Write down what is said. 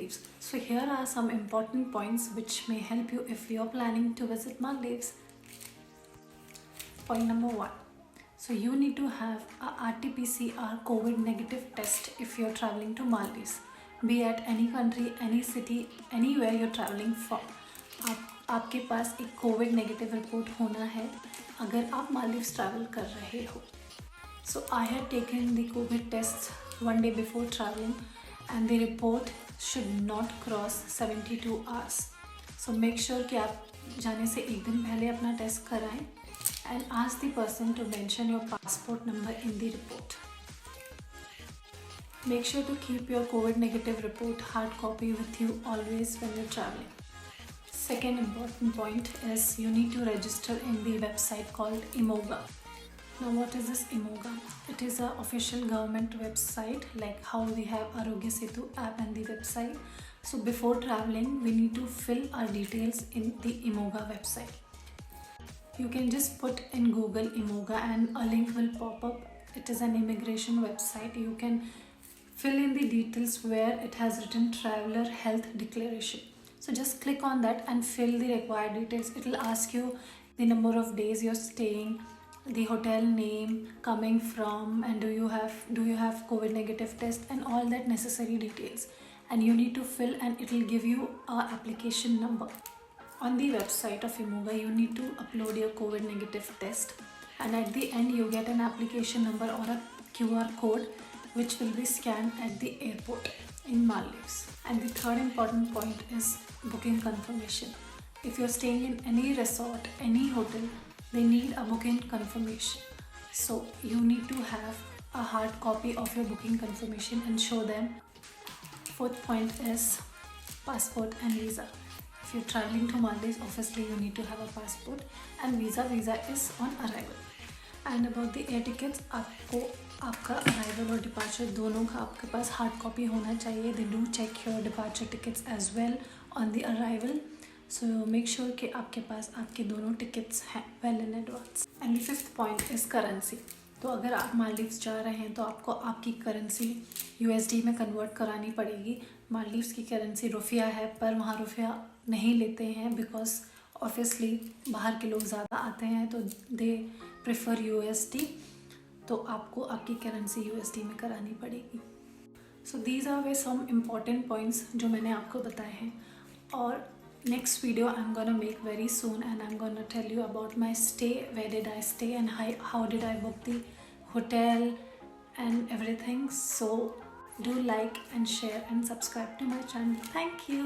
Maldives. So here are some important points which may help you if you're planning to visit Maldives. Point number 1. So you need to have a RT-PCR COVID negative test if you're traveling to Maldives. Be at any country, any city, anywhere you're traveling from. आपके पास एक Covid negative report होना है अगर आप Maldives travel कर रहे हो. So I had taken the COVID test one day before traveling and the report should not cross 72 hours. So make sure कि आप जाने से एक दिन पहले अपना टेस्ट कराएं and ask the person to mention your passport number in the report. Make sure to keep your COVID negative report hard copy with you always when you're traveling. Second important point is you need to register in the website called Imoga. Now what is this Imoga? It is an official government website like how we have Arogya Setu app and the website. So before traveling we need to fill our details in the Imoga website. You can just put in Google Imoga and a link will pop up. It is an immigration website. You can fill in the details where it has written traveler health declaration. So just click on that and fill the required details. It will ask you the number of days you're staying, the hotel name, coming from, and do you have COVID negative test and all that necessary details. And you need to fill and it will give you a application number. On the website of Imoga, you need to upload your COVID negative test and at the end you get an application number or a QR code which will be scanned at the airport in Maldives. And the third important point is booking confirmation. If you're staying in any resort, any hotel, they need a booking confirmation. So you need to have a hard copy of your booking confirmation and show them. Fourth point is passport and visa. If you're traveling to Maldives, obviously you need to have a passport and visa. Visa is on arrival. And about the air tickets, आपको आपका arrival और departure दोनों का आपके पास hard copy होना चाहिए. They do check your departure tickets as well on the arrival. So make sure कि आपके पास आपके दोनों tickets हैं well in advance. And the fifth point is currency. तो अगर आप मालदीव्स जा रहे हैं तो आपको आपकी करेंसी USD में कन्वर्ट करानी पड़ेगी. मालदीव्स की करेंसी रुपया है पर वहाँ रुपया नहीं लेते हैं बिकॉज ऑब्वियसली बाहर के लोग ज़्यादा आते हैं तो दे प्रेफर USD. तो आपको आपकी करेंसी USD में करानी पड़ेगी. सो दीज आर वे सम इम्पॉर्टेंट पॉइंट्स जो मैंने आपको बताए हैं. और next video I am gonna make very soon and I am gonna tell you about my stay, where did I stay and how did I book the hotel and everything. So do like and share and subscribe to my channel. Thank you.